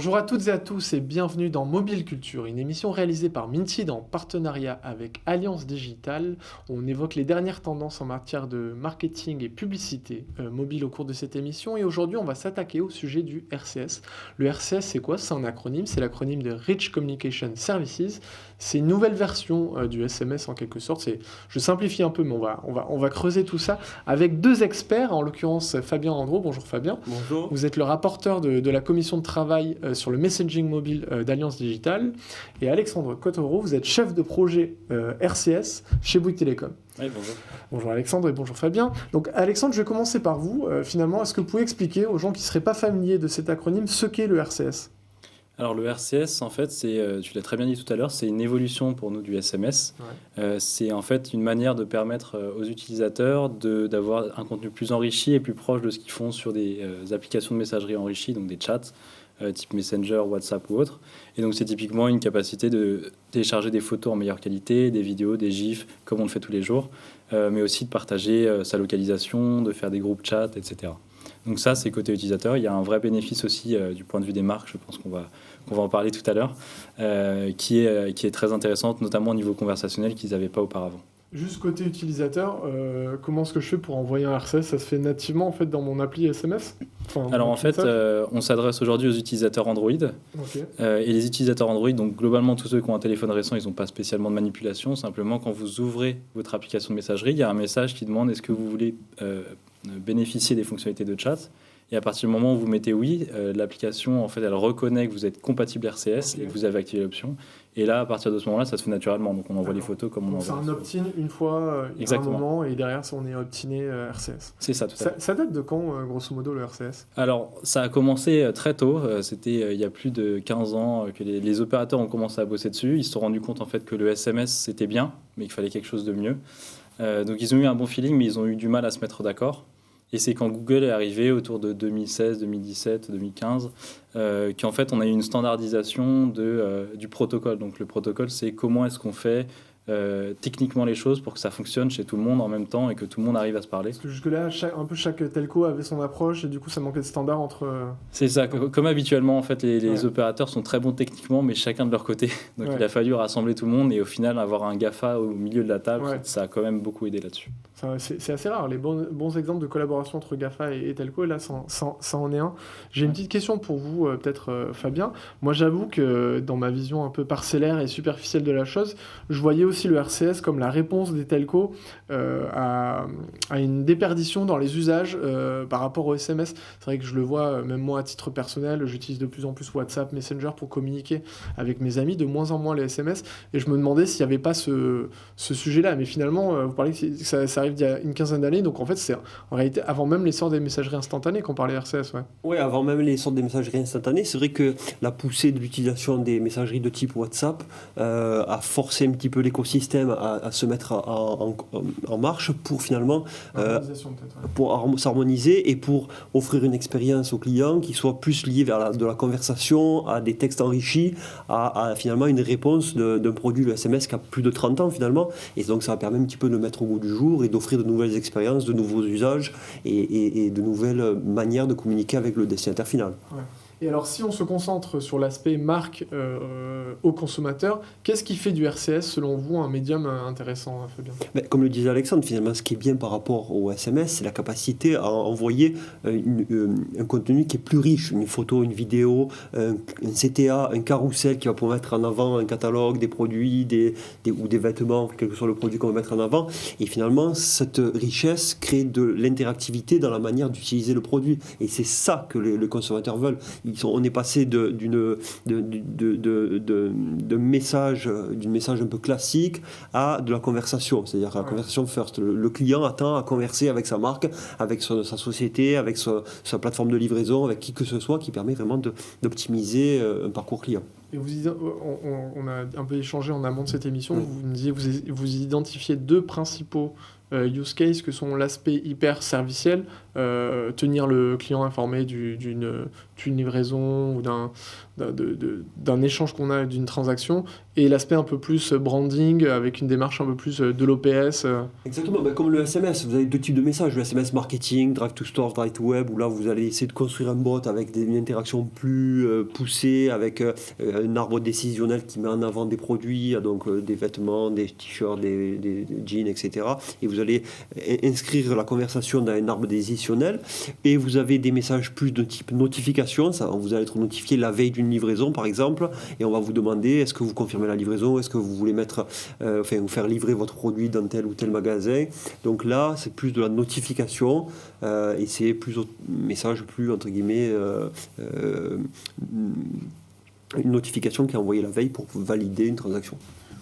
Bonjour à toutes et à tous et bienvenue dans Mobile Culture, une émission réalisée par Minted en partenariat avec Alliance Digitale. On évoque les dernières tendances en matière de marketing et publicité mobile au cours de cette émission et aujourd'hui on va s'attaquer au sujet du RCS. Le RCS c'est quoi? C'est un acronyme, c'est l'acronyme de Rich Communication Services. C'est une nouvelle version du SMS en quelque sorte. Je simplifie un peu mais on va creuser tout ça avec deux experts, en l'occurrence Fabien Andro. Bonjour Fabien. Bonjour. Vous êtes le rapporteur de la commission de travail sur le messaging mobile d'Alliance Digitale. Et Alexandre Cottereau, vous êtes chef de projet RCS chez Bouygues Télécom. Oui, bonjour. Bonjour Alexandre et bonjour Fabien. Donc Alexandre, je vais commencer par vous. Finalement, est-ce que vous pouvez expliquer aux gens qui ne seraient pas familiers de cet acronyme ce qu'est le RCS ? Alors le RCS, en fait, tu l'as très bien dit tout à l'heure, c'est une évolution pour nous du SMS. Ouais. C'est en fait une manière de permettre aux utilisateurs d'avoir un contenu plus enrichi et plus proche de ce qu'ils font sur des applications de messagerie enrichies, donc des chats, type Messenger, WhatsApp ou autre. Et donc c'est typiquement une capacité de télécharger des photos en meilleure qualité, des vidéos, des gifs, comme on le fait tous les jours, mais aussi de partager sa localisation, de faire des groupes chats, etc. Donc ça, c'est côté utilisateur. Il y a un vrai bénéfice aussi du point de vue des marques, je pense qu'on va en parler tout à l'heure, qui est très intéressante, notamment au niveau conversationnel qu'ils n'avaient pas auparavant. Juste côté utilisateur, comment est-ce que je fais pour envoyer un RCS ? Ça se fait nativement en fait dans mon appli SMS ? Alors en fait, on s'adresse aujourd'hui aux utilisateurs Android. Okay. Et les utilisateurs Android, donc globalement tous ceux qui ont un téléphone récent, ils n'ont pas spécialement de manipulation. Simplement, quand vous ouvrez votre application de messagerie, il y a un message qui demande est-ce que vous voulez bénéficier des fonctionnalités de chat. Et à partir du moment où vous mettez oui, l'application, en fait, elle reconnaît que vous êtes compatible RCS et que vous avez activé l'option. Et là, à partir de ce moment-là, ça se fait naturellement. Donc, on envoie les photos comme on envoie. C'est un opt-in une fois, un moment, et derrière, on est opt-iné RCS. C'est ça, tout à fait. Ça date de quand, grosso modo, le RCS ? Alors, ça a commencé très tôt. C'était il y a plus de 15 ans que les opérateurs ont commencé à bosser dessus. Ils se sont rendus compte, en fait, que le SMS, c'était bien, mais qu'il fallait quelque chose de mieux. Donc, ils ont eu un bon feeling, mais ils ont eu du mal à se mettre d'accord. Et c'est quand Google est arrivé autour de 2016, 2017, 2015, qu'en fait on a eu une standardisation du protocole. Donc le protocole, c'est comment est-ce qu'on fait techniquement les choses pour que ça fonctionne chez tout le monde en même temps et que tout le monde arrive à se parler. Parce que jusque-là, chaque telco avait son approche et du coup ça manquait de standard entre... C'est ça, comme habituellement en fait les opérateurs sont très bons techniquement mais chacun de leur côté. Donc il a fallu rassembler tout le monde et au final avoir un GAFA au milieu de la table, ça a quand même beaucoup aidé là-dessus. C'est assez rare, les bons exemples de collaboration entre GAFA et telco, là ça en est un. J'ai une petite question pour vous, peut-être Fabien. Moi j'avoue que dans ma vision un peu parcellaire et superficielle de la chose, je voyais aussi le RCS comme la réponse des telcos à une déperdition dans les usages par rapport au SMS. C'est vrai que je le vois, même moi à titre personnel, j'utilise de plus en plus WhatsApp, Messenger pour communiquer avec mes amis, de moins en moins les SMS, et je me demandais s'il n'y avait pas ce sujet-là. Mais finalement, vous parlez que ça arrive d'il y a une quinzaine d'années, donc en fait c'est en réalité avant même l'essor des messageries instantanées qu'on parlait RCS. Oui, avant même l'essor des messageries instantanées, c'est vrai que la poussée de l'utilisation des messageries de type WhatsApp a forcé un petit peu l'écosystème à se mettre en marche pour finalement pour s'harmoniser et pour offrir une expérience aux clients qui soit plus liée vers de la conversation, à des textes enrichis, à finalement une réponse d'un produit, le SMS, qui a plus de 30 ans finalement. Et donc ça permet un petit peu de mettre au goût du jour et d'offrir de nouvelles expériences, de nouveaux usages et de nouvelles manières de communiquer avec le destinataire final. Ouais. Et alors, si on se concentre sur l'aspect marque au consommateur, qu'est-ce qui fait du RCS, selon vous, un médium intéressant, Fabien ? Comme le disait Alexandre, finalement, ce qui est bien par rapport au SMS, c'est la capacité à envoyer un contenu qui est plus riche, une photo, une vidéo, un CTA, un carrousel qui va pouvoir mettre en avant un catalogue, des produits ou des vêtements, quel que soit le produit qu'on va mettre en avant. Et finalement, cette richesse crée de l'interactivité dans la manière d'utiliser le produit. Et c'est ça que les consommateurs veulent. On est passé d'un message un peu classique à de la conversation, c'est-à-dire la conversation first. Le client attend à converser avec sa marque, avec sa société, avec sa plateforme de livraison, avec qui que ce soit, qui permet vraiment d'optimiser un parcours client. Et on a un peu échangé en amont de cette émission. Oui. Vous me disiez vous identifiez 2 principaux use cases que sont l'aspect hyper serviciel, tenir le client informé d'une livraison ou d'un échange qu'on a, d'une transaction, et l'aspect un peu plus branding avec une démarche un peu plus de l'OPS. Exactement, comme le SMS, vous avez 2 types de messages, le SMS marketing, drive to store, drive to web, où là vous allez essayer de construire un bot avec une interaction plus poussée, avec un arbre décisionnel qui met en avant des produits, donc des vêtements, des t-shirts, des jeans, etc. Et vous allez inscrire la conversation dans un arbre décisionnel, et vous avez des messages plus de type notification, ça, vous allez être notifié la veille d'une livraison par exemple, et on va vous demander est-ce que vous confirmez la livraison, est-ce que vous voulez vous faire livrer votre produit dans tel ou tel magasin. Donc là c'est plus de la notification, et c'est plus message plus entre guillemets une notification qui est envoyée la veille pour valider une transaction.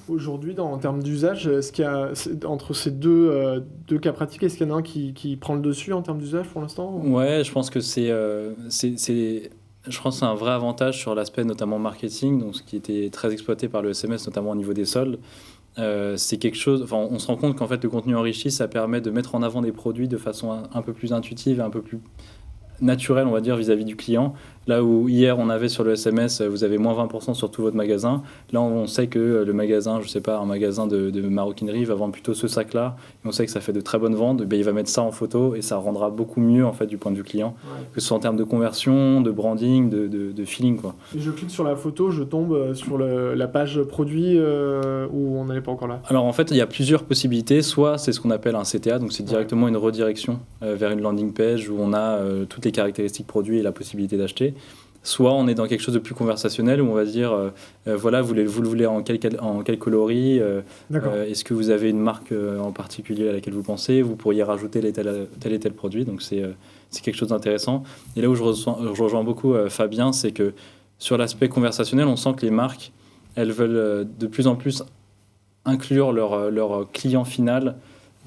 Aujourd'hui, en termes d'usage, est-ce qu'il y a, entre ces deux cas pratiques, est-ce qu'il y en a un qui prend le dessus en termes d'usage pour l'instant? Ouais, je pense que je pense que c'est un vrai avantage sur l'aspect notamment marketing, donc ce qui était très exploité par le SMS, notamment au niveau des soldes. C'est quelque chose, enfin, on se rend compte qu'en fait le contenu enrichi, ça permet de mettre en avant des produits de façon un peu plus intuitive et un peu plus naturelle, on va dire, vis-à-vis du client. Là où hier on avait sur le SMS, vous avez moins 20% sur tout votre magasin, là on sait que le magasin, je sais pas, un magasin de maroquinerie va vendre plutôt ce sac-là, et on sait que ça fait de très bonnes ventes, il va mettre ça en photo et ça rendra beaucoup mieux en fait du point de vue client, que ce soit en termes de conversion, de branding, de feeling, quoi. Et je clique sur la photo, je tombe sur la page produit où on n'allait pas encore là. Alors en fait il y a plusieurs possibilités, soit c'est ce qu'on appelle un CTA, donc c'est directement une redirection vers une landing page où on a toutes les caractéristiques produits et la possibilité d'acheter. Soit on est dans quelque chose de plus conversationnel où on va dire voilà, vous le voulez en quel coloris, est-ce que vous avez une marque en particulier à laquelle vous pensez, vous pourriez rajouter tel et tel produit, donc c'est quelque chose d'intéressant. Et là où je rejoins beaucoup Fabien, c'est que sur l'aspect conversationnel, on sent que les marques, elles veulent de plus en plus inclure leur client final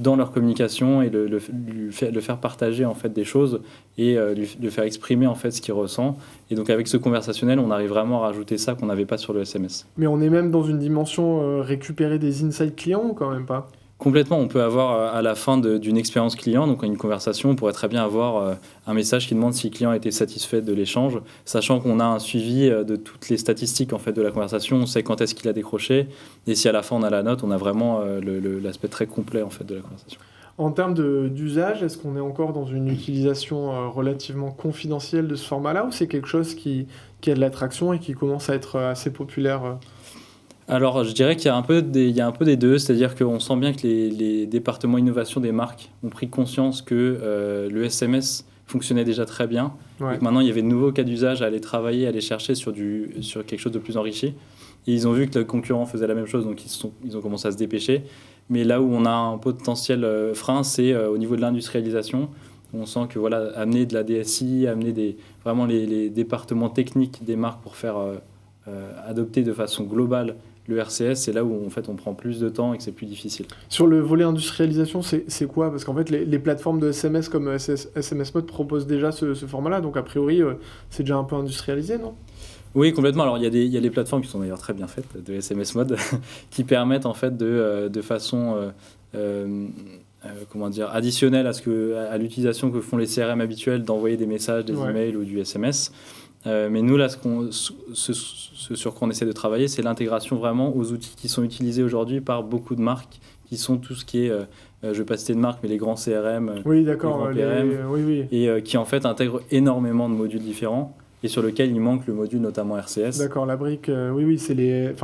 dans leur communication et le faire partager en fait des choses et le faire exprimer en fait ce qu'il ressent. Et donc avec ce conversationnel, on arrive vraiment à rajouter ça qu'on n'avait pas sur le SMS. Mais on est même dans une dimension récupérer des insights clients ou quand même pas? Complètement, on peut avoir à la fin d'une expérience client, donc une conversation, on pourrait très bien avoir un message qui demande si le client était satisfait de l'échange, sachant qu'on a un suivi de toutes les statistiques en fait, de la conversation, on sait quand est-ce qu'il a décroché, et si à la fin on a la note, on a vraiment l'aspect très complet en fait, de la conversation. En termes d'usage, est-ce qu'on est encore dans une utilisation relativement confidentielle de ce format-là, ou c'est quelque chose qui a de l'attraction et qui commence à être assez populaire Alors, je dirais qu'il y a un peu des deux, c'est-à-dire qu'on sent bien que les départements innovation des marques ont pris conscience que le SMS fonctionnait déjà très bien. Ouais. Donc maintenant, il y avait de nouveaux cas d'usage à aller travailler, à aller chercher sur quelque chose de plus enrichi. Et ils ont vu que le concurrent faisait la même chose, donc ils ont commencé à se dépêcher. Mais là où on a un potentiel frein, c'est au niveau de l'industrialisation. On sent que voilà, amener de la DSI, amener vraiment les départements techniques des marques pour faire adopter de façon globale le RCS, c'est là où en fait, on prend plus de temps et que c'est plus difficile. Sur le volet industrialisation, c'est quoi? Parce qu'en fait, les plateformes de SMS comme SMS Mode proposent déjà ce format-là, donc a priori, c'est déjà un peu industrialisé, non? Oui, complètement. Alors, il y a des plateformes qui sont d'ailleurs très bien faites, de SMS Mode, qui permettent en fait de façon additionnelle à l'utilisation que font les CRM habituels d'envoyer des messages, des emails ou du SMS. Mais nous, là, ce sur quoi on essaie de travailler, c'est l'intégration vraiment aux outils qui sont utilisés aujourd'hui par beaucoup de marques, qui sont tout ce qui est, je ne vais pas citer de marques, mais les grands CRM, oui, d'accord, les grands PRM, et qui en fait intègrent énormément de modules différents, et sur lequel il manque le module notamment RCS. D'accord, la brique, oui, c'est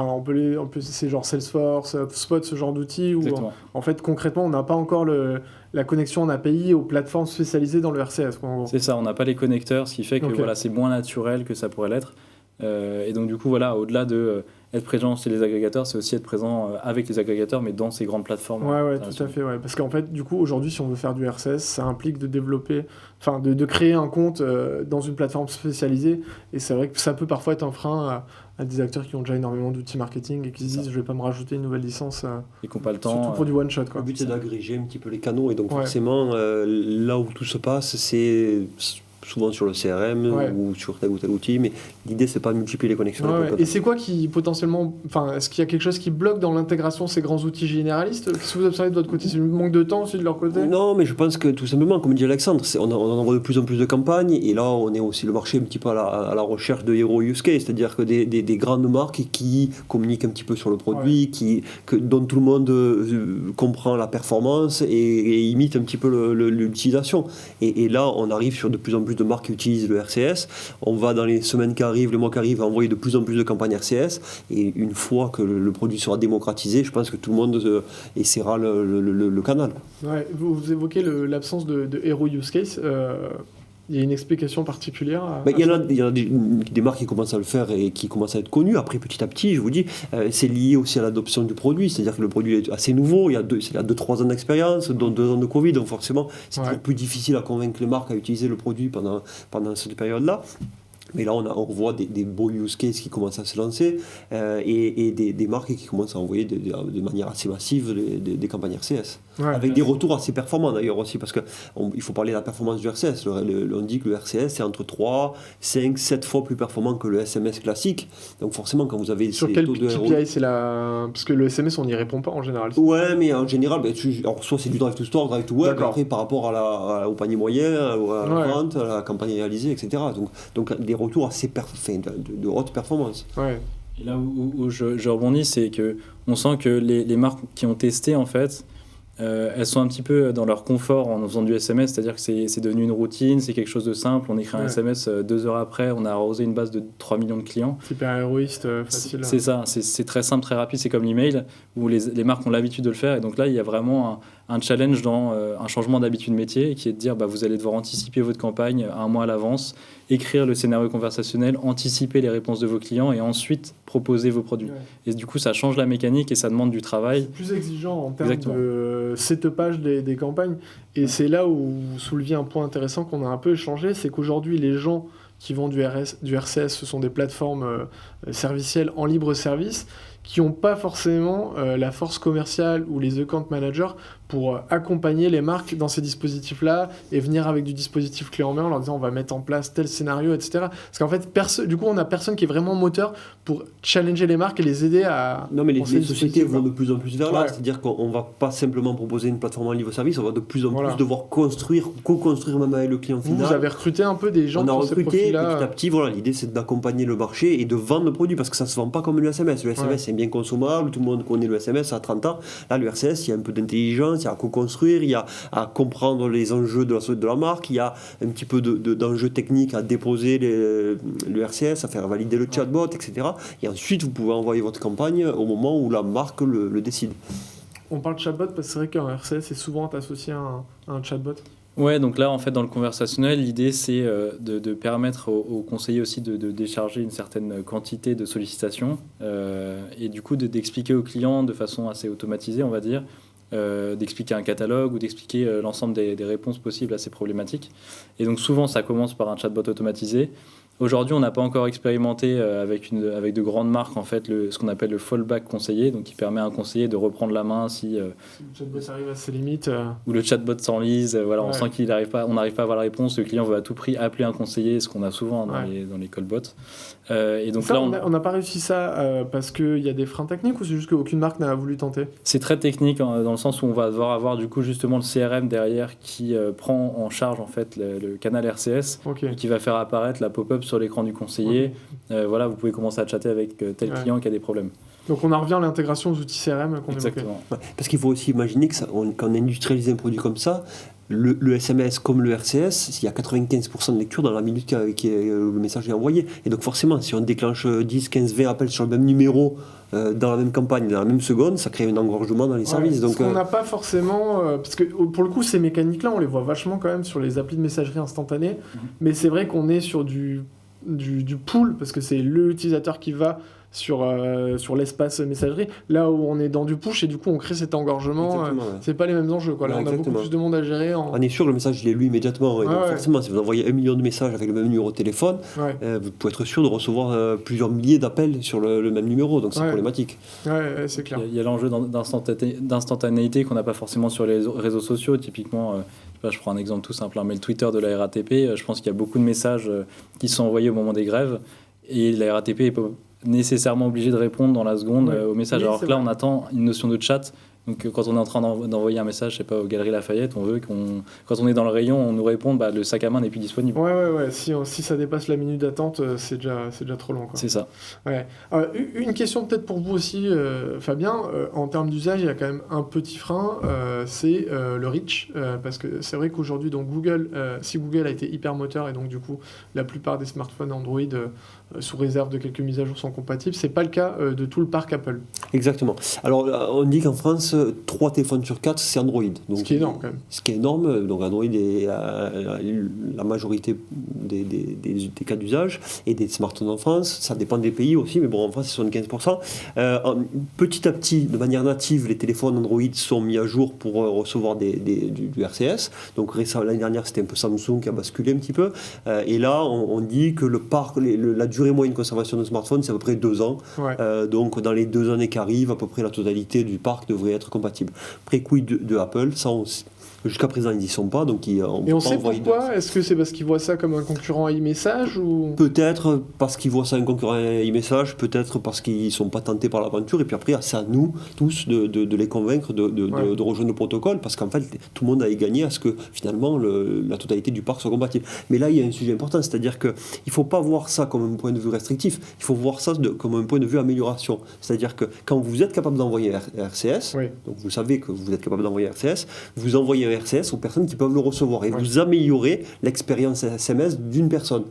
c'est genre Salesforce, HubSpot, ce genre d'outils où en fait concrètement on n'a pas encore la connexion en API aux plateformes spécialisées dans le RCS. C'est ça, on n'a pas les connecteurs, ce qui fait que voilà, c'est moins naturel que ça pourrait l'être. Et donc du coup, voilà, au-delà de être présent chez les agrégateurs, c'est aussi être présent avec les agrégateurs, mais dans ces grandes plateformes. Ouais, tout à fait. Ouais. Parce qu'en fait, du coup, aujourd'hui, si on veut faire du RCS, ça implique de développer, de créer un compte dans une plateforme spécialisée. Et c'est vrai que ça peut parfois être un frein à des acteurs qui ont déjà énormément d'outils marketing et qui se disent, je vais pas me rajouter une nouvelle licence. Et qui n'ont pas le temps. Surtout pour du one shot. Quoi. Le but, c'est d'agréger un petit peu les canaux. Et donc, forcément, là où tout se passe, c'est souvent sur le CRM ou sur tel ou tel outil, mais l'idée c'est pas de multiplier les connexions. Et c'est quoi qui potentiellement, est-ce qu'il y a quelque chose qui bloque dans l'intégration de ces grands outils généralistes? Qu'est-ce que vous observez de votre côté? C'est le manque de temps aussi de leur côté? Non, mais je pense que tout simplement, comme dit Alexandre, on envoie de plus en plus de campagnes, et là on est aussi le marché un petit peu à la recherche de hero use case, c'est-à-dire que des grandes marques qui communiquent un petit peu sur le produit, dont tout le monde comprend la performance et imite un petit peu l'utilisation. Et là, on arrive sur de plus en plus de marques qui utilisent le RCS. On va dans les semaines qui arrivent, les mois qui arrivent, envoyer de plus en plus de campagnes RCS. Et une fois que le produit sera démocratisé, je pense que tout le monde essaiera le canal. Ouais, vous évoquez l'absence de hero use case. Il y a une explication particulière il y en a des marques qui commencent à le faire et qui commencent à être connues. Après, petit à petit, je vous dis, c'est lié aussi à l'adoption du produit. C'est-à-dire que le produit est assez nouveau. Il y a 2-3 ans d'expérience, dont 2 ans de Covid. Donc forcément, c'est toujours plus difficile à convaincre les marques à utiliser le produit pendant cette période-là. Mais là, on voit des beaux use cases qui commencent à se lancer et des marques qui commencent à envoyer de manière assez massive des campagnes RCS. Avec des retours assez performants d'ailleurs aussi, parce qu'il faut parler de la performance du RCS. On dit que le RCS c'est entre 3, 5, 7 fois plus performant que le SMS classique. Donc forcément, quand vous avez sur quel KPI c'est parce que le SMS on n'y répond pas en général. Ouais, mais en général, alors, soit c'est du drive to store, drive to web, après par rapport au panier moyen, à la vente, à la campagne réalisée, etc. Donc des retours assez de haute performance. Et là où je rebondis, c'est que on sent que les marques qui ont testé en fait, elles sont un petit peu dans leur confort en faisant du SMS, c'est-à-dire que c'est devenu une routine, c'est quelque chose de simple, on écrit un SMS 2 heures après, on a arrosé une base de 3 millions de clients. C'est hyper héroïste, facile. C'est ça, c'est très simple, très rapide, c'est comme l'email, où les marques ont l'habitude de le faire, et donc là il y a vraiment un challenge dans un changement d'habitude métier, qui est de dire vous allez devoir anticiper votre campagne 1 mois à l'avance, écrire le scénario conversationnel, anticiper les réponses de vos clients et ensuite proposer vos produits. Et du coup, ça change la mécanique et ça demande du travail. C'est plus exigeant en termes de setupage des campagnes. Et c'est là où vous soulevez un point intéressant qu'on a un peu échangé, c'est qu'aujourd'hui, les gens qui vendent du RCS, ce sont des plateformes servicielles en libre service qui n'ont pas forcément la force commerciale ou les account managers pour accompagner les marques dans ces dispositifs-là et venir avec du dispositif clé en main en leur disant on va mettre en place tel scénario, etc. Parce qu'en fait, du coup, on n'a personne qui est vraiment moteur pour challenger les marques et les aider à... Non, mais les sociétés vont de plus en plus vers là. C'est-à-dire qu'on ne va pas simplement proposer une plateforme en libre service, on va de plus en plus devoir co-construire même avec le client final. Vous avez recruté un peu des gens qui ont ces profils-là. Petit à petit, l'idée c'est d'accompagner le marché et de vendre le produit parce que ça ne se vend pas comme le SMS. Le SMS c'est bien consommable, tout le monde connaît le SMS à 30 ans. Là, le RCS, il y a un peu d'intelligence, il y a à co-construire, il y a à comprendre les enjeux de la marque, il y a un petit peu d'enjeux techniques à déposer le RCS, à faire valider le chatbot, etc. Et ensuite, vous pouvez envoyer votre campagne au moment où la marque le décide. On parle de chatbot parce que c'est vrai qu'un RCS est souvent associé à un chatbot. Ouais, donc là, en fait, dans le conversationnel, l'idée, c'est de permettre aux conseillers aussi de décharger une certaine quantité de sollicitations et du coup d'expliquer aux clients de façon assez automatisée, on va dire, d'expliquer un catalogue ou d'expliquer l'ensemble des réponses possibles à ces problématiques. Et donc souvent, ça commence par un chatbot automatisé. Aujourd'hui, on n'a pas encore expérimenté avec de grandes marques en fait ce qu'on appelle le fallback conseiller, donc qui permet à un conseiller de reprendre la main si le chatbot arrive à ses limites ou le chatbot s'enlise. On sent on n'arrive pas à avoir la réponse. Le client veut à tout prix appeler un conseiller, ce qu'on a souvent dans les callbots. Et donc ça, là, on n'a pas réussi ça parce qu'il y a des freins techniques ou c'est juste qu'aucune marque n'a voulu tenter? C'est très technique dans le sens où on va devoir avoir du coup justement le CRM derrière qui prend en charge en fait le canal RCS et qui va faire apparaître la pop-up sur l'écran du conseiller. Vous pouvez commencer à chatter avec tel client qui a des problèmes. Donc on en revient à l'intégration aux outils CRM qu'on évoquait. Parce qu'il faut aussi imaginer que quand on industrialise un produit comme ça, le SMS comme le RCS, il y a 95% de lecture dans la minute le message est envoyé. Et donc forcément, si on déclenche 10, 15, 20 appels sur le même numéro dans la même campagne, dans la même seconde, ça crée un engorgement dans les services. Donc, on n'a pas forcément... parce que pour le coup, ces mécaniques-là, on les voit vachement quand même sur les applis de messagerie instantanée. Mais c'est vrai qu'on est sur du pool, parce que c'est l'utilisateur qui va sur l'espace messagerie. Là où on est dans du push et du coup on crée cet engorgement, c'est pas les mêmes enjeux. Quoi. Là, on a beaucoup plus de monde à gérer. On est sûr que le message, il est lu immédiatement. Et donc, forcément, si vous envoyez 1 million de messages avec le même numéro de téléphone, vous pouvez être sûr de recevoir plusieurs milliers d'appels sur le même numéro. Donc, c'est problématique. Ouais, c'est clair. Il y a l'enjeu d'instantanéité qu'on n'a pas forcément sur les réseaux sociaux. Typiquement, je prends un exemple tout simple, mais le Twitter de la RATP, je pense qu'il y a beaucoup de messages qui sont envoyés au moment des grèves. Et la RATP est pas nécessairement obligée de répondre dans la seconde au message. Alors que là, on attend une notion de chat. Donc, quand on est en train d'envoyer un message, je sais pas, aux Galeries Lafayette, on veut quand on est dans le rayon, on nous réponde, le sac à main n'est plus disponible. Ouais. Si ça dépasse la minute d'attente, c'est déjà trop long. Quoi. C'est ça. Ouais. Une question peut-être pour vous aussi, Fabien. En termes d'usage, il y a quand même un petit frein, c'est le reach. Parce que c'est vrai qu'aujourd'hui, donc Google, si Google a été hyper moteur et donc du coup, la plupart des smartphones Android, sous réserve de quelques mises à jour, sont compatibles, c'est pas le cas de tout le parc Apple. Exactement. Alors, on dit qu'en France, 3 téléphones sur 4, c'est Android. Donc, ce qui est énorme quand même. Ce qui est énorme. Donc Android est la majorité des cas d'usage et des smartphones en France. Ça dépend des pays aussi, mais bon, en France, c'est 75%. Petit à petit, de manière native, les téléphones Android sont mis à jour pour recevoir du RCS. Donc l'année dernière, c'était un peu Samsung qui a basculé un petit peu. Et là, on dit que le parc, la durée moyenne de conservation de smartphone, c'est à peu près 2 ans. Donc dans les 2 années qui arrivent, à peu près la totalité du parc devrait être compatible. Après, quid de Apple, ça jusqu'à présent ils n'y sont pas, donc on sait pourquoi. Est-ce que c'est parce qu'ils voient ça comme un concurrent à e-message ou... Peut-être parce qu'ils voient ça un concurrent à e-message, peut-être parce qu'ils ne sont pas tentés par l'aventure, et puis après c'est à nous tous de les convaincre de rejoindre le protocole, parce qu'en fait tout le monde a y gagné à ce que finalement la totalité du parc soit compatible. Mais là il y a un sujet important, c'est-à-dire qu'il ne faut pas voir ça comme un point de vue restrictif, il faut voir ça comme un point de vue amélioration. C'est-à-dire que quand vous êtes capable d'envoyer un RCS, donc vous savez que vous êtes capable d'envoyer un RCS, vous envoyez un RCS aux personnes qui peuvent le recevoir et vous améliorez l'expérience SMS d'une personne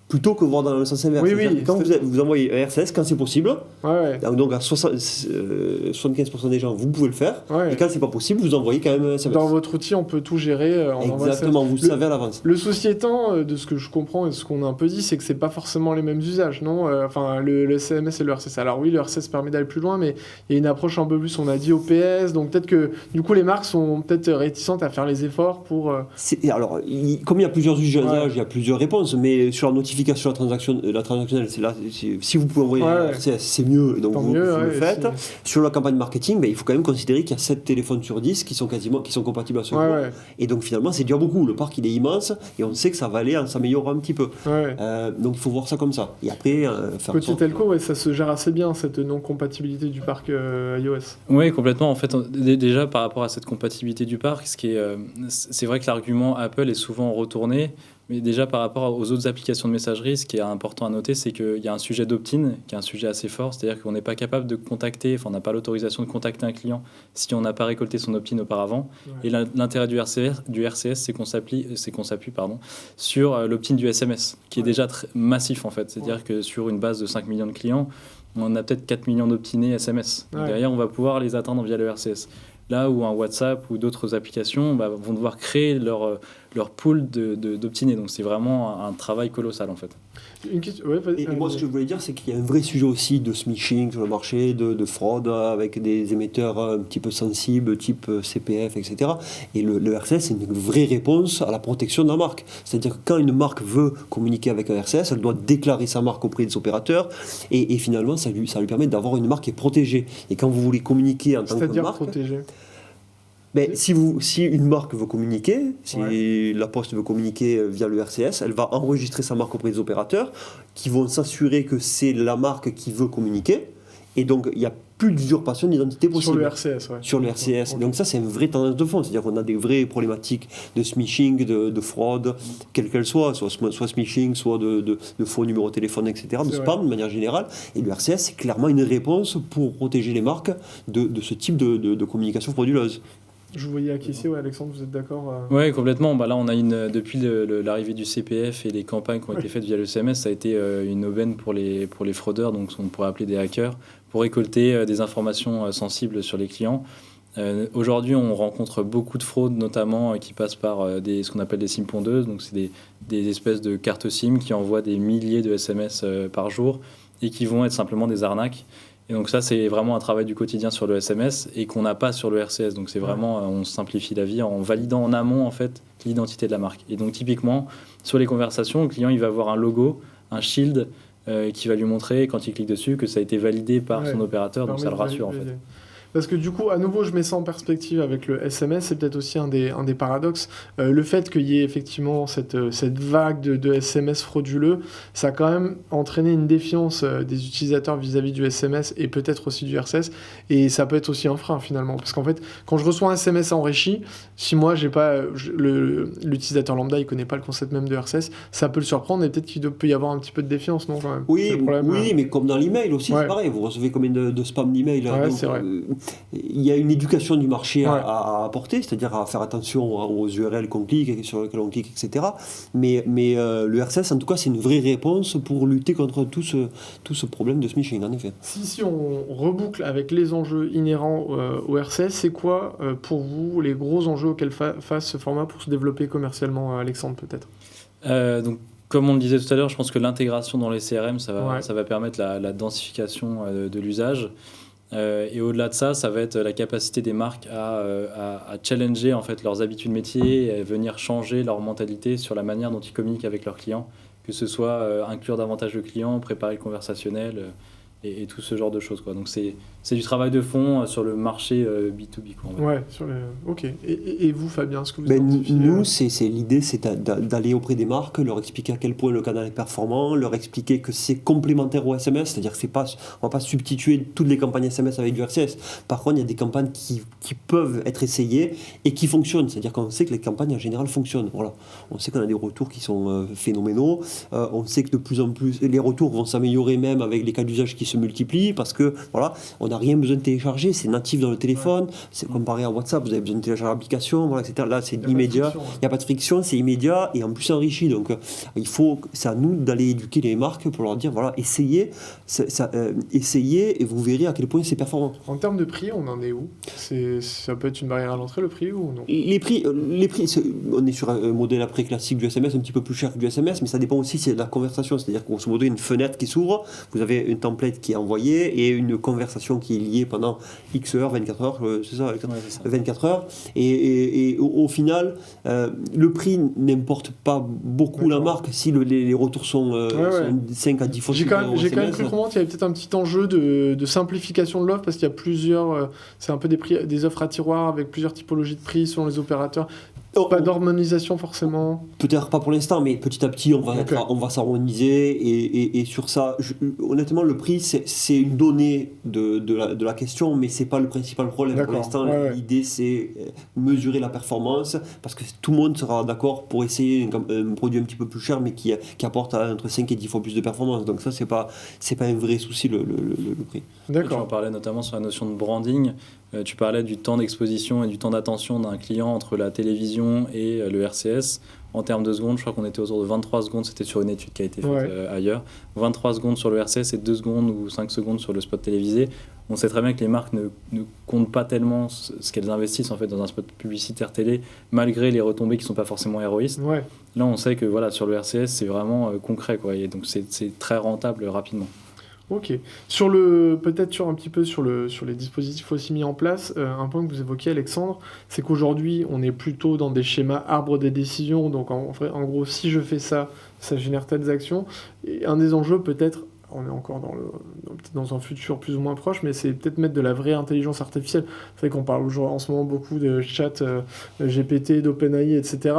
plutôt que voir dans le sens inverse. Quand vous envoyez un RCS, quand c'est possible, donc à 75% des gens, vous pouvez le faire, et quand c'est pas possible, vous envoyez quand même un SMS. Dans votre outil, on peut tout gérer. Exactement, vous le savez à l'avance. Le souci étant, de ce que je comprends et ce qu'on a un peu dit, c'est que c'est pas forcément les mêmes usages, non le SMS et le RCS. Alors oui, le RCS permet d'aller plus loin, mais il y a une approche un peu plus, on a dit OPS, donc peut-être que du coup les marques sont peut-être réticentes à faire les efforts pour... Alors, comme il y a plusieurs usages, il y a plusieurs réponses, mais sur la notification, la transactionnelle, c'est là, si vous pouvez envoyer un RCS, c'est mieux, donc vous le faites. Sur la campagne marketing, il faut quand même considérer qu'il y a 7 téléphones sur 10 qui sont compatibles à ce jour. Et donc finalement, c'est déjà beaucoup. Le parc, il est immense, et on sait que ça va aller en s'améliorant un petit peu. Donc il faut voir ça comme ça. Et après, côté telco, ça se gère assez bien, cette non-compatibilité du parc iOS. Oui, complètement. En fait, déjà par rapport à cette compatibilité du parc, c'est vrai que l'argument Apple est souvent retourné. Mais déjà, par rapport aux autres applications de messagerie, ce qui est important à noter, c'est qu'il y a un sujet d'opt-in, qui est un sujet assez fort, c'est-à-dire qu'on n'est pas capable de contacter, on n'a pas l'autorisation de contacter un client si on n'a pas récolté son opt-in auparavant. Et l'intérêt du RCS, c'est qu'on s'appuie sur l'opt-in du SMS, qui est déjà très massif en fait. C'est-à-dire que sur une base de 5 millions de clients, on a peut-être 4 millions d'opt-inés SMS. Derrière, on va pouvoir les atteindre via le RCS. Là où un WhatsApp ou d'autres applications vont devoir créer leur pool d'opt-inés. Donc c'est vraiment un travail colossal en fait. Et moi ce que je voulais dire, c'est qu'il y a un vrai sujet aussi de smishing sur le marché, de fraude avec des émetteurs un petit peu sensibles, type CPF, etc. Et le RCS, c'est une vraie réponse à la protection de la marque. C'est-à-dire que quand une marque veut communiquer avec un RCS, elle doit déclarer sa marque auprès des opérateurs et finalement ça lui permet d'avoir une marque qui est protégée. Et quand vous voulez communiquer en tant que marque... protégée. Mais si une marque veut communiquer, si la Poste veut communiquer via le RCS, elle va enregistrer sa marque auprès des opérateurs qui vont s'assurer que c'est la marque qui veut communiquer. Et donc, il n'y a plus d'usurpation d'identité possible. Sur le RCS. Donc ça, c'est une vraie tendance de fond. C'est-à-dire qu'on a des vraies problématiques de smishing, de fraude, quelle qu'elle soit smishing, soit de faux numéros de téléphone, etc., de spam de manière générale. Et le RCS, c'est clairement une réponse pour protéger les marques de ce type de communication frauduleuse. Je vous voyais acquiescer, Alexandre, vous êtes d'accord Oui, complètement. Là, on a depuis l'arrivée du CPF et les campagnes qui ont été faites via le CMS, ça a été une aubaine pour les fraudeurs, donc on pourrait appeler des hackers, pour récolter des informations sensibles sur les clients. Aujourd'hui, on rencontre beaucoup de fraudes, notamment qui passent par ce qu'on appelle des SIM pondeuses. Donc, c'est des espèces de cartes SIM qui envoient des milliers de SMS par jour et qui vont être simplement des arnaques. Et donc ça, c'est vraiment un travail du quotidien sur le SMS et qu'on n'a pas sur le RCS. Donc c'est vraiment, on simplifie la vie en validant en amont en fait l'identité de la marque. Et donc typiquement, sur les conversations, le client il va avoir un logo, un shield qui va lui montrer quand il clique dessus que ça a été validé par son opérateur. Donc ça le rassure en fait. Parce que du coup, à nouveau, je mets ça en perspective avec le SMS, c'est peut-être aussi un des paradoxes. Le fait qu'il y ait effectivement cette vague de SMS frauduleux, ça a quand même entraîné une défiance des utilisateurs vis-à-vis du SMS et peut-être aussi du RCS. Et ça peut être aussi un frein finalement. Parce qu'en fait, quand je reçois un SMS enrichi, si moi, j'ai pas l'utilisateur lambda, il connaît pas le concept même de RCS, ça peut le surprendre et peut-être qu'il peut y avoir un petit peu de défiance, non quand même. Oui, mais comme dans l'email aussi, c'est pareil. Vous recevez combien de spam d'email c'est vrai. Il y a une éducation du marché à apporter, c'est-à-dire à faire attention aux URL qu'on clique, sur lesquelles on clique, etc. Mais le RCS, en tout cas, c'est une vraie réponse pour lutter contre tout ce problème de smishing, en effet. Si on reboucle avec les enjeux inhérents au RCS, c'est quoi pour vous les gros enjeux auxquels face ce format pour se développer commercialement, Alexandre, peut-être donc, comme on le disait tout à l'heure, je pense que l'intégration dans les CRM, ça va permettre la densification de l'usage. Et au-delà de ça, ça va être la capacité des marques à challenger en fait leurs habitudes métiers et à venir changer leur mentalité sur la manière dont ils communiquent avec leurs clients, que ce soit inclure davantage de clients, préparer le conversationnel et tout ce genre de choses, quoi. Donc c'est du travail de fond sur le marché B2B, quoi. Ouais, ok. Et vous, Fabien, ce que vous identifiez nous, l'idée, c'est d'aller auprès des marques, leur expliquer à quel point le canal est performant, leur expliquer que c'est complémentaire au SMS, c'est-à-dire que on va pas substituer toutes les campagnes SMS avec du RCS. Par contre, il y a des campagnes qui peuvent être essayées et qui fonctionnent, c'est-à-dire qu'on sait que les campagnes en général fonctionnent. Voilà. On sait qu'on a des retours qui sont phénoménaux. On sait que de plus en plus, les retours vont s'améliorer même avec les cas d'usage qui se multiplient parce que voilà, on n'a rien besoin de télécharger, c'est natif dans le téléphone, c'est comparé à WhatsApp, vous avez besoin de télécharger l'application, voilà, etc. Là, c'est immédiat, il n'y a pas de friction, c'est immédiat et en plus enrichi. Donc, c'est à nous d'aller éduquer les marques pour leur dire voilà, essayez et vous verrez à quel point c'est performant. En termes de prix, on en est où ? Ça peut être une barrière à l'entrée, le prix, ou non ? Les prix on est sur un modèle après classique du SMS, un petit peu plus cher que du SMS, mais ça dépend aussi de la conversation, c'est-à-dire qu'en grosso modo, une fenêtre qui s'ouvre, vous avez une template qui est envoyée et une conversation qui est liée pendant X heures, 24 heures, c'est ça, 24 heures, et au final, le prix n'importe pas beaucoup la marque si les retours sont 5 à 10 fois J'ai quand même cru comprendre qu'il y avait peut-être un petit enjeu de simplification de l'offre parce qu'il y a plusieurs, c'est un peu des offres à tiroir avec plusieurs typologies de prix selon les opérateurs. Pas d'harmonisation forcément. Peut-être pas pour l'instant, mais petit à petit, on va s'harmoniser et sur ça, honnêtement, le prix, c'est une donnée de la question, mais c'est pas le principal problème. D'accord. Pour l'instant, l'idée, c'est mesurer la performance, parce que tout le monde sera d'accord pour essayer un produit un petit peu plus cher, mais qui apporte entre 5 et 10 fois plus de performance. Donc ça, c'est pas un vrai souci, le prix. D'accord. Tu en parlais notamment sur la notion de branding. Tu parlais du temps d'exposition et du temps d'attention d'un client entre la télévision et le RCS. En termes de secondes, je crois qu'on était autour de 23 secondes, c'était sur une étude qui a été faite ailleurs. 23 secondes sur le RCS et 2 secondes ou 5 secondes sur le spot télévisé. On sait très bien que les marques ne comptent pas tellement ce qu'elles investissent en fait, dans un spot publicitaire télé, malgré les retombées qui ne sont pas forcément héroïstes. Ouais. Là, on sait que voilà, sur le RCS, c'est vraiment concret, quoi, et donc c'est très rentable rapidement. Ok. Peut-être un petit peu sur les dispositifs aussi mis en place, un point que vous évoquiez, Alexandre, c'est qu'aujourd'hui, on est plutôt dans des schémas arbre des décisions. Donc, en gros, si je fais ça, ça génère telles actions. Et un des enjeux, peut-être, on est encore dans un futur plus ou moins proche, mais c'est peut-être mettre de la vraie intelligence artificielle. C'est vrai qu'on parle en ce moment beaucoup de chat GPT, d'OpenAI, etc.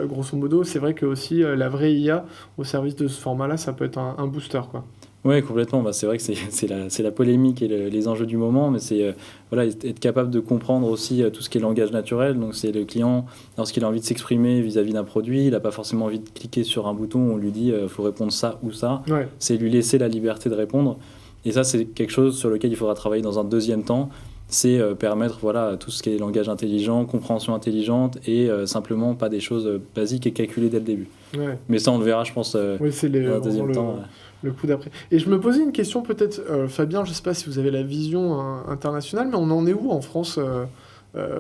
Grosso modo, c'est vrai que aussi la vraie IA au service de ce format-là, ça peut être un booster, quoi. Oui, complètement. C'est vrai que c'est la polémique et les enjeux du moment, mais c'est être capable de comprendre aussi tout ce qui est langage naturel. Donc c'est le client, lorsqu'il a envie de s'exprimer vis-à-vis d'un produit, il n'a pas forcément envie de cliquer sur un bouton où on lui dit faut répondre ça ou ça. Ouais. C'est lui laisser la liberté de répondre. Et ça, c'est quelque chose sur lequel il faudra travailler dans un deuxième temps. C'est permettre tout ce qui est langage intelligent, compréhension intelligente et simplement pas des choses basiques et calculées dès le début. Ouais. Mais ça, on le verra, je pense, c'est dans un deuxième temps. Le coup d'après. Et je me posais une question peut-être, Fabien, je ne sais pas si vous avez la vision internationale, mais on en est où en France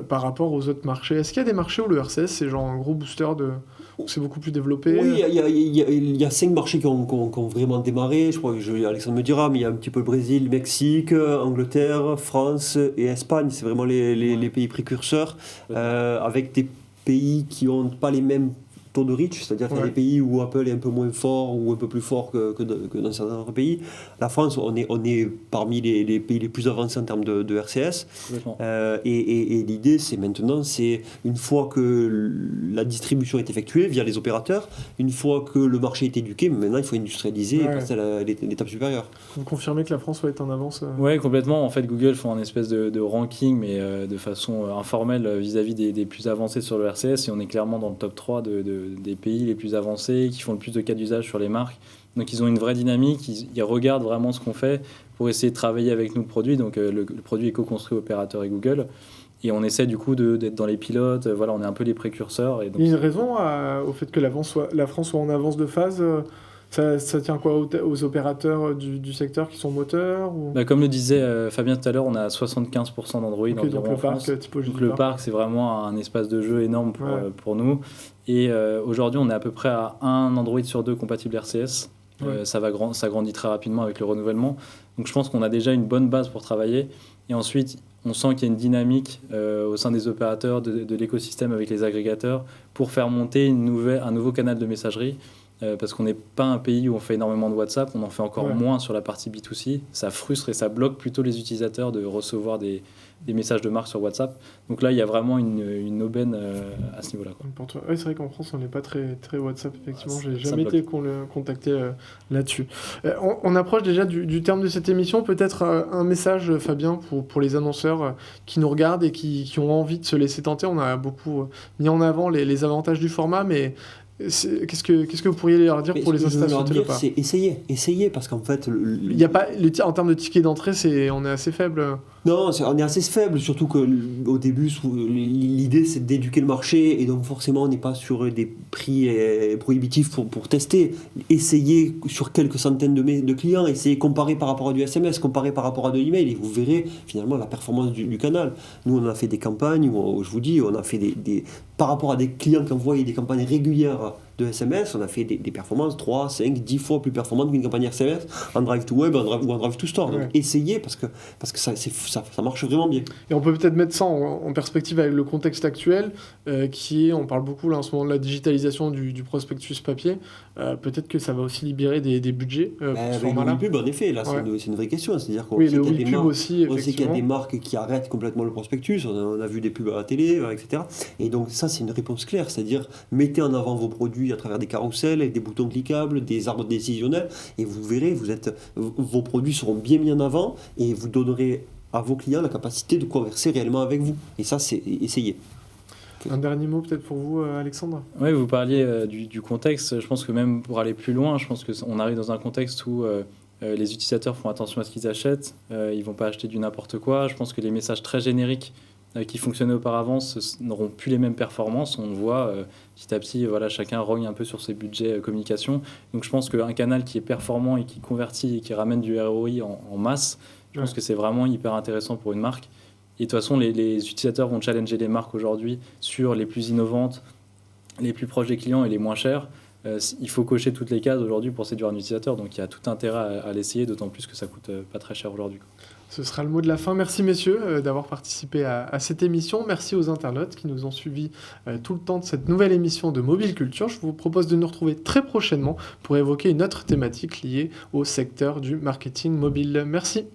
par rapport aux autres marchés. Est-ce qu'il y a des marchés où le RCS, c'est genre un gros booster où c'est beaucoup plus développé? Oui, il y a 5 marchés qui ont vraiment démarré. Je crois que Alexandre me dira, mais il y a un petit peu le Brésil, Mexique, Angleterre, France et Espagne. C'est vraiment les pays précurseurs, avec des pays qui n'ont pas les mêmes taux de reach, c'est-à-dire qu'il y a des pays où Apple est un peu moins fort ou un peu plus fort que dans certains autres pays. La France, on est parmi les pays les plus avancés en termes de RCS. Et l'idée, c'est une fois que la distribution est effectuée via les opérateurs, une fois que le marché est éduqué, maintenant il faut industrialiser et passer à l'étape supérieure. Vous confirmez que la France va être en avance? Oui, complètement. En fait, Google font un espèce de ranking, mais de façon informelle vis-à-vis des plus avancés sur le RCS, et on est clairement dans le top 3 des pays les plus avancés, qui font le plus de cas d'usage sur les marques. Donc ils ont une vraie dynamique, ils regardent vraiment ce qu'on fait pour essayer de travailler avec nous le produit. Donc le produit est co-construit opérateur et Google. Et on essaie du coup d'être dans les pilotes. Voilà, on est un peu les précurseurs. Et donc, il y a une raison au fait que la France soit en avance de phase. Ça tient quoi aux opérateurs du secteur qui sont moteurs ou... Comme le disait Fabien tout à l'heure, on a 75% d'Android environ donc le en France. Donc le parc, c'est vraiment un espace de jeu énorme pour nous. Et aujourd'hui, on est à peu près à un Android sur 2 compatible RCS. Ça grandit très rapidement avec le renouvellement. Donc je pense qu'on a déjà une bonne base pour travailler. Et ensuite, on sent qu'il y a une dynamique au sein des opérateurs, de l'écosystème avec les agrégateurs, pour faire monter un nouveau canal de messagerie. Parce qu'on n'est pas un pays où on fait énormément de WhatsApp, on en fait encore moins sur la partie B2C. Ça frustre et ça bloque plutôt les utilisateurs de recevoir des messages de marque sur WhatsApp. Donc là, il y a vraiment une aubaine à ce niveau-là. Oui, c'est vrai qu'en France, on n'est pas très WhatsApp, effectivement. J'ai jamais été contacté là-dessus. On approche déjà du terme de cette émission. Peut-être un message, Fabien, pour les annonceurs qui nous regardent et qui ont envie de se laisser tenter. On a beaucoup mis en avant les avantages du format, mais... Qu'est-ce que vous pourriez leur dire pour les installations Télépa? C'est essayez, parce qu'en fait... Il y a pas, en termes de ticket d'entrée, on est assez faible. Non, on est assez faible, surtout qu'au début, l'idée c'est d'éduquer le marché, et donc forcément on n'est pas sur des prix prohibitifs pour tester. Essayez sur quelques centaines de clients, essayez comparer par rapport à du SMS, comparer par rapport à de l'email, et vous verrez finalement la performance du canal. Nous on a fait des campagnes où je vous dis, on a fait par rapport à des clients qui envoyaient des campagnes régulières de SMS, on a fait des performances 3, 5, 10 fois plus performantes qu'une campagne SMS en drive to web ou en drive to store. Donc essayez parce que ça marche vraiment bien. Et on peut peut-être mettre ça en perspective avec le contexte actuel qui est, on parle beaucoup là en ce moment de la digitalisation du prospectus papier. Peut-être que ça va aussi libérer des budgets pour ce format-là. Le pub, en effet, là c'est une vraie question. C'est-à-dire qu'on sait qu'il y a des marques qui arrêtent complètement le prospectus, on a vu des pubs à la télé, etc. Et donc ça c'est une réponse claire, c'est-à-dire mettez en avant vos produits à travers des carousels, avec des boutons cliquables, des arbres décisionnels, et vous verrez, vos produits seront bien mis en avant, et vous donnerez à vos clients la capacité de converser réellement avec vous. Et ça, c'est essayer. Un dernier mot peut-être pour vous, Alexandre? Oui, vous parliez du contexte. Je pense que même pour aller plus loin, je pense qu'on arrive dans un contexte où les utilisateurs font attention à ce qu'ils achètent. Ils ne vont pas acheter du n'importe quoi. Je pense que les messages très génériques qui fonctionnaient auparavant n'auront plus les mêmes performances. On voit petit à petit, chacun rogne un peu sur ses budgets communication. Donc je pense qu'un canal qui est performant et qui convertit et qui ramène du ROI en masse, je pense que c'est vraiment hyper intéressant pour une marque. Et de toute façon, les utilisateurs vont challenger les marques aujourd'hui sur les plus innovantes, les plus proches des clients et les moins chères. Il faut cocher toutes les cases aujourd'hui pour séduire un utilisateur. Donc il y a tout intérêt à l'essayer, d'autant plus que ça coûte pas très cher aujourd'hui. Ce sera le mot de la fin. Merci messieurs d'avoir participé à cette émission. Merci aux internautes qui nous ont suivis tout le temps de cette nouvelle émission de Mobile Culture. Je vous propose de nous retrouver très prochainement pour évoquer une autre thématique liée au secteur du marketing mobile. Merci.